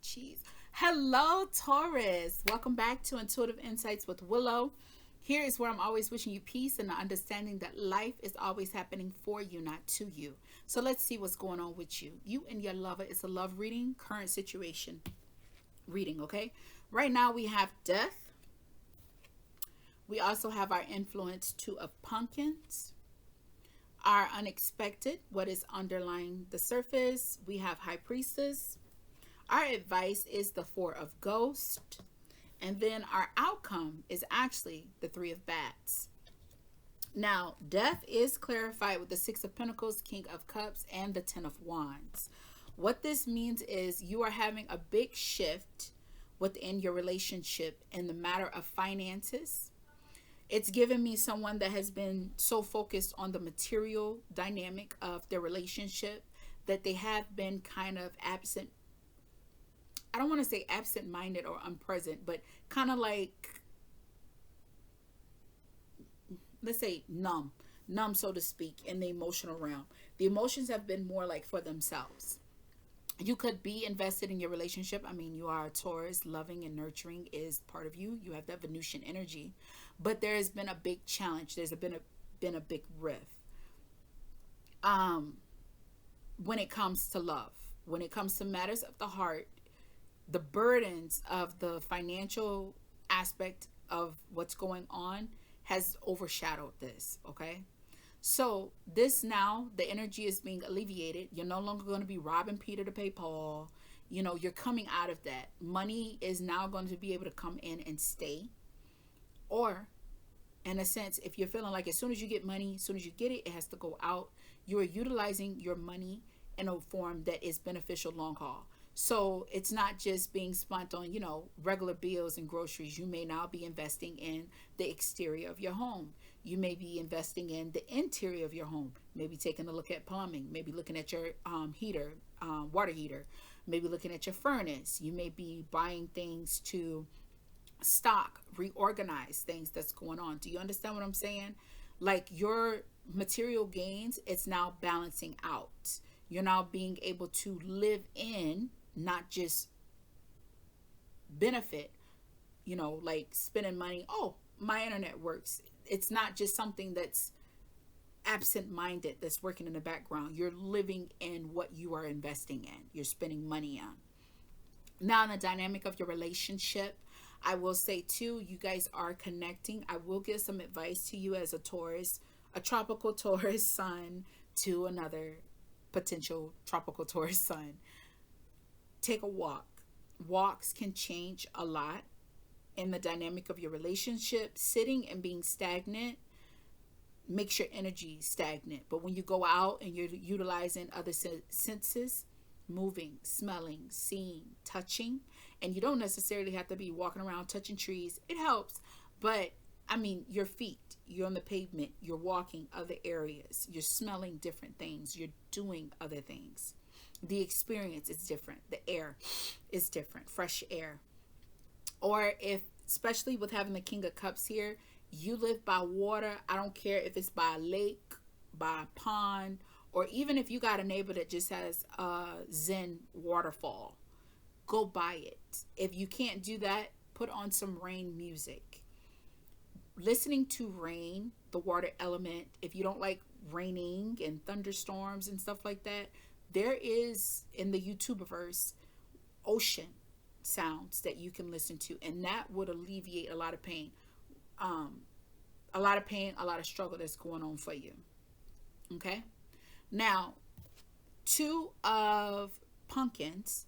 Jeez. Hello, Taurus. Welcome back to Intuitive Insights with Willow. Here is where I'm always wishing you peace and the understanding that life is always happening for you, not to you. So let's see what's going on with you. You and your lover. It's a love reading, current situation reading, okay? Right now we have death. We also have our influence two of pumpkins. Our unexpected, what is underlying the surface. We have high priestess. Our advice is the four of ghosts. And then our outcome is actually the three of bats. Now, death is clarified with the six of pentacles, king of cups, and the 10 of wands. What this means is you are having a big shift within your relationship in the matter of finances. It's given me someone that has been so focused on the material dynamic of their relationship that they have been kind of absent. I don't want to say absent-minded or unpresent, but kind of like, let's say numb, so to speak, in the emotional realm. The emotions have been more like for themselves. You could be invested in your relationship. I mean, you are a Taurus. Loving and nurturing is part of you. You have that Venusian energy. But there has been a big challenge. There's been a big rift. When it comes to love, when it comes to matters of the heart, the burdens of the financial aspect of what's going on has overshadowed this, okay? So this now, the energy is being alleviated. You're no longer going to be robbing Peter to pay Paul. You know, you're coming out of that. Money is now going to be able to come in and stay. Or, in a sense, if you're feeling like as soon as you get money, as soon as you get it, it has to go out. You are utilizing your money in a form that is beneficial long haul. So it's not just being spent on, you know, regular bills and groceries. You may now be investing in the exterior of your home. You may be investing in the interior of your home. Maybe taking a look at plumbing. Maybe looking at your heater, water heater. Maybe looking at your furnace. You may be buying things to stock, reorganize things that's going on. Do you understand what I'm saying? Like your material gains, it's now balancing out. You're now being able to live in, not just benefit, you know, like spending money. Oh, my internet works. It's not just something that's absent-minded that's working in the background. You're living in what you are investing in. You're spending money on. Now, in the dynamic of your relationship, I will say too, you guys are connecting. I will give some advice to you as a Taurus, a tropical Taurus sun to another potential tropical Taurus sun. Take a walk. Walks can change a lot in the dynamic of your relationship. Sitting and being stagnant makes your energy stagnant. But when you go out and you're utilizing other senses, moving, smelling, seeing, touching, and you don't necessarily have to be walking around touching trees. It helps. But I mean, your feet, you're on the pavement, you're walking other areas, you're smelling different things, you're doing other things. The experience is different. The air is different, fresh air. Or if, especially with having the King of Cups here, you live by water. I don't care if it's by a lake, by a pond, or even if you got a neighbor that just has a Zen waterfall, go by it. If you can't do that, put on some rain music. Listening to rain, the water element, if you don't like raining and thunderstorms and stuff like that, there is in the YouTubeverse ocean sounds that you can listen to, and that would alleviate a lot of pain. A lot of struggle that's going on for you. Okay? Now, two of pumpkins.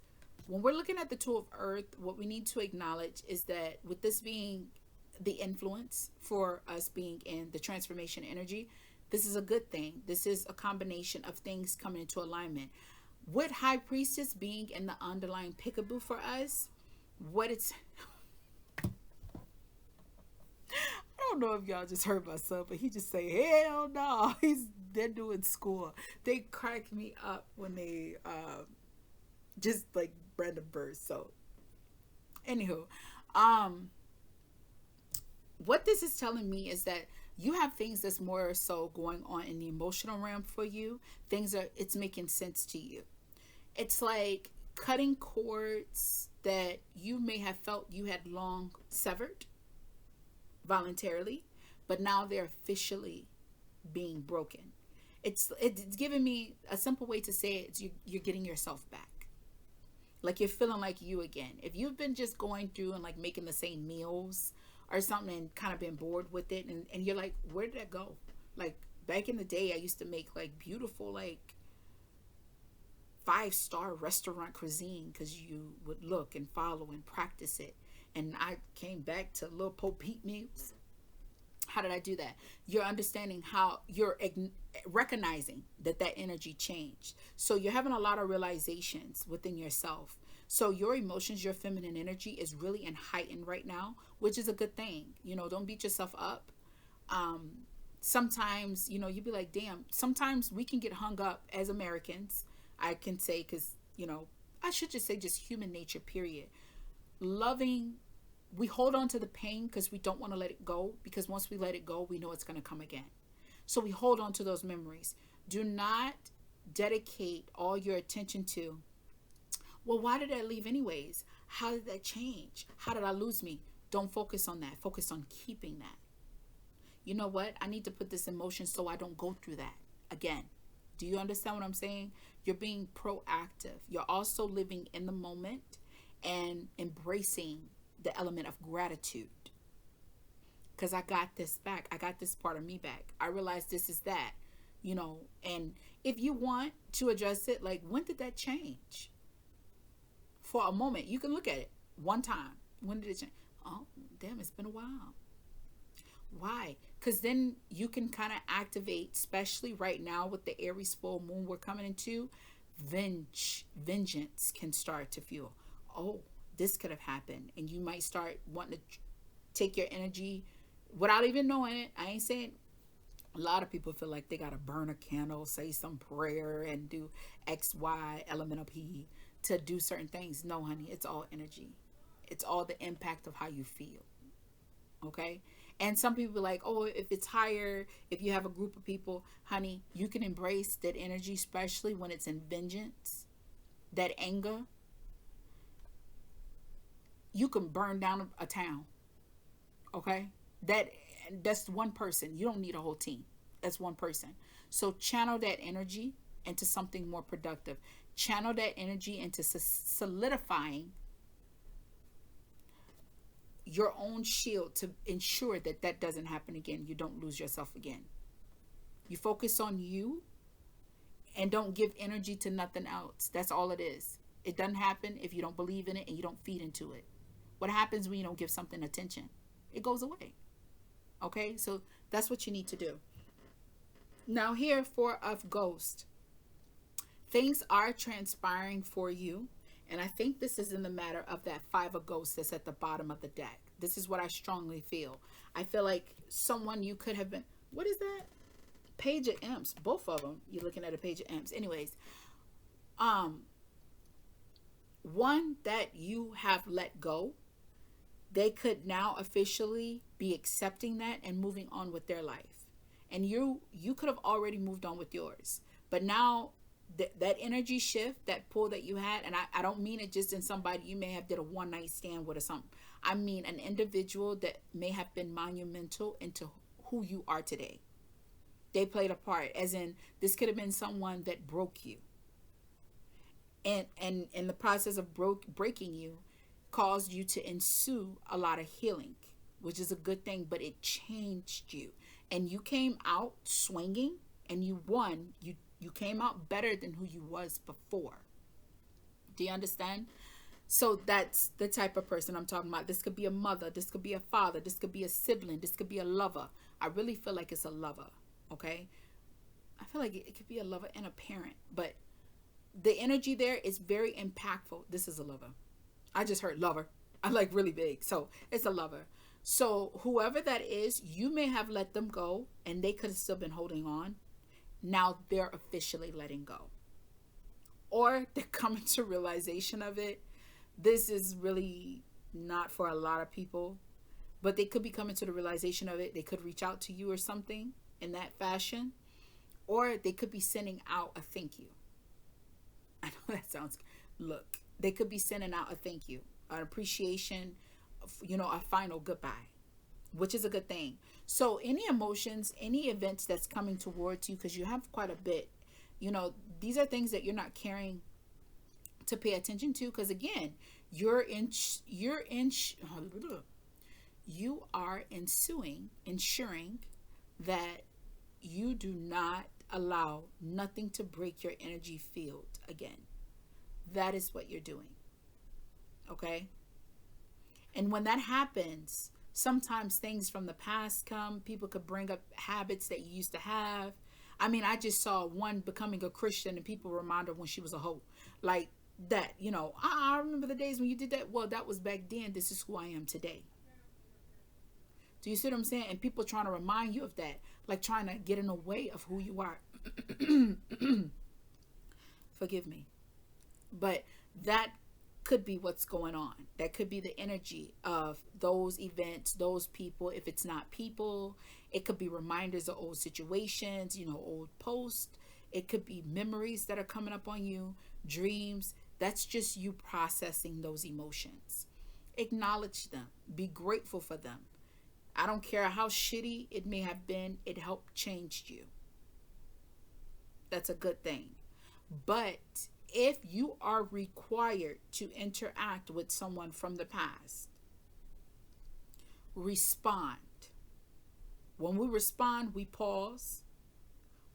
When we're looking at the two of earth, what we need to acknowledge is that with this being the influence for us being in the transformation energy, this is a good thing. This is a combination of things coming into alignment. With High Priestess being in the underlying peekaboo for us, what it's... I don't know if y'all just heard my son, but he just say, hell no. They're doing school. They crack me up when they just like random bursts. So, anywho, what this is telling me is that you have things that's more so going on in the emotional realm for you. It's making sense to you. It's like cutting cords that you may have felt you had long severed voluntarily, but now they're officially being broken. It's giving me a simple way to say it. You're getting yourself back. Like you're feeling like you again. If you've been just going through and like making the same meals or something and kind of been bored with it, and you're like, where did that go? Like back in the day, I used to make like beautiful like 5-star restaurant cuisine because you would look and follow and practice it. And I came back to little po peep meals. How did I do that? You're understanding how you're recognizing that energy changed. So you're having a lot of realizations within yourself. So your emotions, your feminine energy is really in heightened right now, which is a good thing. You know, don't beat yourself up. Sometimes, you know, you'd be like, damn, sometimes we can get hung up as Americans. I can say, because, you know, I should just say just human nature, period. Loving, we hold on to the pain because we don't want to let it go, because once we let it go, we know it's going to come again. So we hold on to those memories. Do not dedicate all your attention to, well, why did I leave anyways? How did that change? How did I lose me? Don't focus on that. Focus on keeping that. You know what? I need to put this emotion so I don't go through that again. Do you understand what I'm saying? You're being proactive. You're also living in the moment and embracing the element of gratitude. Because I got this back. I got this part of me back. I realized this is that, you know, and if you want to address it, like, when did that change? For a moment, you can look at it one time. When did it change? Oh, damn, it's been a while. Why? Because then you can kind of activate, especially right now with the Aries full moon we're coming into, vengeance can start to feel, oh, this could have happened. And you might start wanting to take your energy without even knowing it. I ain't saying, a lot of people feel like they got to burn a candle, say some prayer, and do X, Y, elemental P to do certain things. No, honey, it's all energy. It's all the impact of how you feel. Okay? And some people are like, oh, if it's higher, if you have a group of people, honey, you can embrace that energy, especially when it's in vengeance, that anger. You can burn down a town. Okay? That's one person. You don't need a whole team. That's one person. So channel that energy into something more productive. Channel that energy into solidifying your own shield to ensure that that doesn't happen again. You don't lose yourself again. You focus on you and don't give energy to nothing else. That's all it is. It doesn't happen if you don't believe in it and you don't feed into it. What happens when you don't give something attention? It goes away. Okay, so that's what you need to do. Now here, Four of Ghost. Things are transpiring for you. And I think this is in the matter of that Five of Ghosts that's at the bottom of the deck. This is what I strongly feel. I feel like someone you could have been... What is that? Page of Imps. Both of them. You're looking at a Page of Imps. Anyways. One that you have let go. They could now officially be accepting that and moving on with their life. And you could have already moved on with yours. But now... that energy shift, that pull that you had, and I don't mean it just in somebody you may have did a one-night stand with or something. I mean an individual that may have been monumental into who you are today. They played a part, as in this could have been someone that broke you. And in the process of breaking you, caused you to ensue a lot of healing, which is a good thing, but it changed you. And you came out swinging and you won. You came out better than who you was before. Do you understand? So that's the type of person I'm talking about. This could be a mother. This could be a father. This could be a sibling. This could be a lover. I really feel like it's a lover. Okay? I feel like it could be a lover and a parent. But the energy there is very impactful. This is a lover. I just heard lover. I like really big. So it's a lover. So whoever that is, you may have let them go and they could have still been holding on. Now they're officially letting go. Or they're coming to realization of it. This is really not for a lot of people. But they could be coming to the realization of it. They could reach out to you or something in that fashion. Or they could be sending out a thank you. I know that sounds... Look, They could be sending out a thank you, an appreciation, a final goodbye, which is a good thing. So any emotions, any events that's coming towards you, because you have quite a bit, these are things that you're not caring to pay attention to, because again, you are ensuring that you do not allow nothing to break your energy field again. That is what you're doing. Okay? And when that happens, sometimes things from the past come. People could bring up habits that you used to have. I mean, I just saw one becoming a Christian and people remind her when she was a hoe. Like that, I remember the days when you did that. Well, that was back then. This is who I am today. Do you see what I'm saying? And people trying to remind you of that, like trying to get in the way of who you are. Forgive me. But that could be what's going on. That could be the energy of those events, those people. If it's not people, it could be reminders of old situations, old posts. It could be memories that are coming up on you, dreams. That's just you processing those emotions. Acknowledge them. Be grateful for them. I don't care how shitty it may have been, it helped change you. That's a good thing. But if you are required to interact with someone from the past, respond. When we respond, we pause.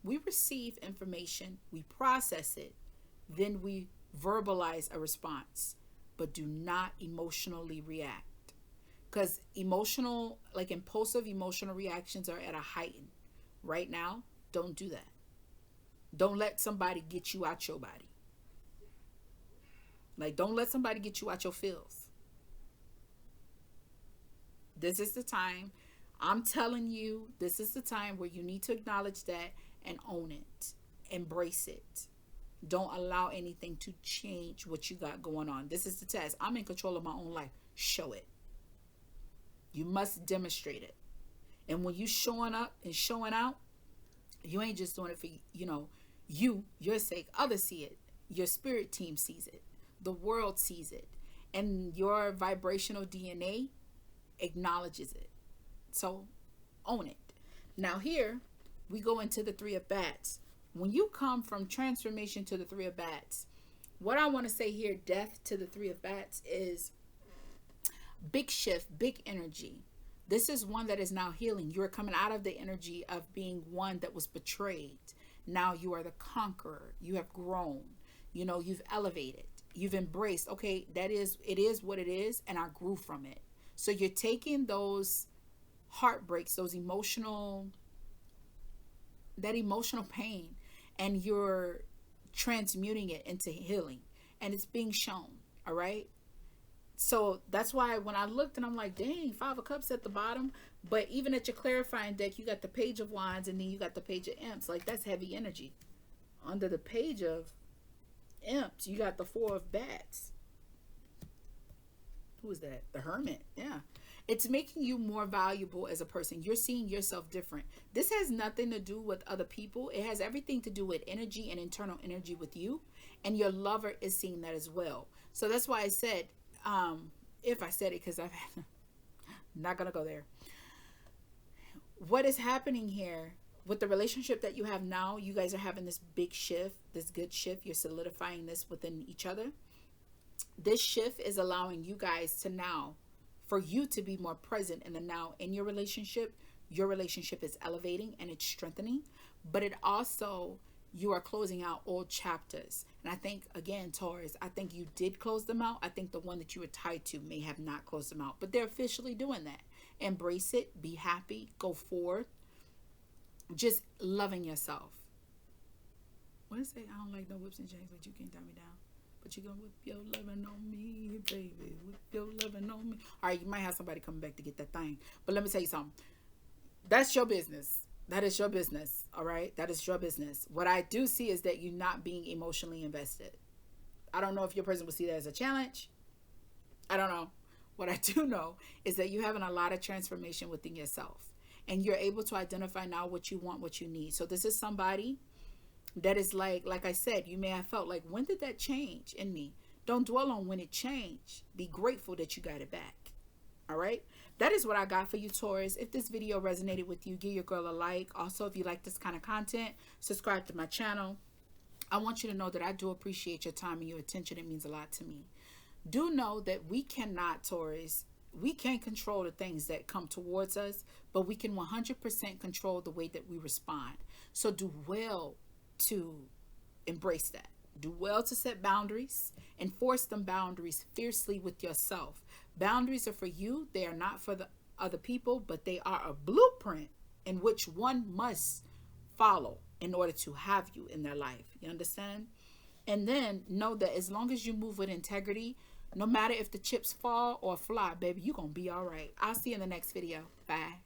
We receive information, we process it, then we verbalize a response, but do not emotionally react. Because impulsive emotional reactions are at a heighten. Right now, don't do that. Don't let somebody get you out your body. Don't let somebody get you out your feels. This is the time. I'm telling you, this is the time where you need to acknowledge that and own it. Embrace it. Don't allow anything to change what you got going on. This is the test. I'm in control of my own life. Show it. You must demonstrate it. And when you showing up and showing out, you ain't just doing it for, your sake. Others see it. Your spirit team sees it. The world sees it. And your vibrational DNA acknowledges it. So own it. Now here, we go into the Three of Bats. When you come from transformation to the Three of Bats, what I want to say here, death to the Three of Bats, is big shift, big energy. This is one that is now healing. You are coming out of the energy of being one that was betrayed. Now you are the conqueror. You have grown. You've elevated. You've embraced. Okay, it is what it is, and I grew from it. So you're taking those heartbreaks, that emotional pain, and you're transmuting it into healing, and it's being shown. All right. So that's why when I looked and I'm like, dang, 5 of Cups at the bottom. But even at your clarifying deck, you got the Page of Wands and then you got the Page of Imps. That's heavy energy. Under the Page of Imps, you got the 4 of Bats. Who is that? The Hermit. Yeah. It's making you more valuable as a person. You're seeing yourself different. This has nothing to do with other people. It has everything to do with energy and internal energy with you. And your lover is seeing that as well. So that's why I said, if I said it, because I'm not going to go there. What is happening here with the relationship that you have now, you guys are having this big shift, this good shift. You're solidifying this within each other. This shift is allowing you guys to now, for you to be more present in the now in your relationship. Your relationship is elevating and it's strengthening, but it also, you are closing out old chapters. And I think, again, Taurus, I think you did close them out. I think the one that you were tied to may have not closed them out, but they're officially doing that. Embrace it. Be happy. Go forth. Just loving yourself. What is it? I don't like no whips and chains, but you can't tie me down. But you're going to whip your loving on me, baby. Whip your loving on me. All right, you might have somebody coming back to get that thing. But let me tell you something. That's your business. That is your business, all right? That is your business. What I do see is that you're not being emotionally invested. I don't know if your person will see that as a challenge. I don't know. What I do know is that you're having a lot of transformation within yourself. And you're able to identify now what you want, what you need. So this is somebody that is like I said, you may have felt like, when did that change in me? Don't dwell on when it changed. Be grateful that you got it back. All right. That is what I got for you, Taurus. If this video resonated with you, give your girl a like. Also, if you like this kind of content, subscribe to my channel. I want you to know that I do appreciate your time and your attention. It means a lot to me. Do know that we cannot, Taurus, we can't control the things that come towards us, but we can 100% control the way that we respond. So do well to embrace that. Do well to set boundaries. Enforce them boundaries fiercely with yourself. Boundaries are for you. They are not for the other people, but they are a blueprint in which one must follow in order to have you in their life. You understand? And then know that as long as you move with integrity, no matter if the chips fall or fly, baby, you're going to be all right. I'll see you in the next video. Bye.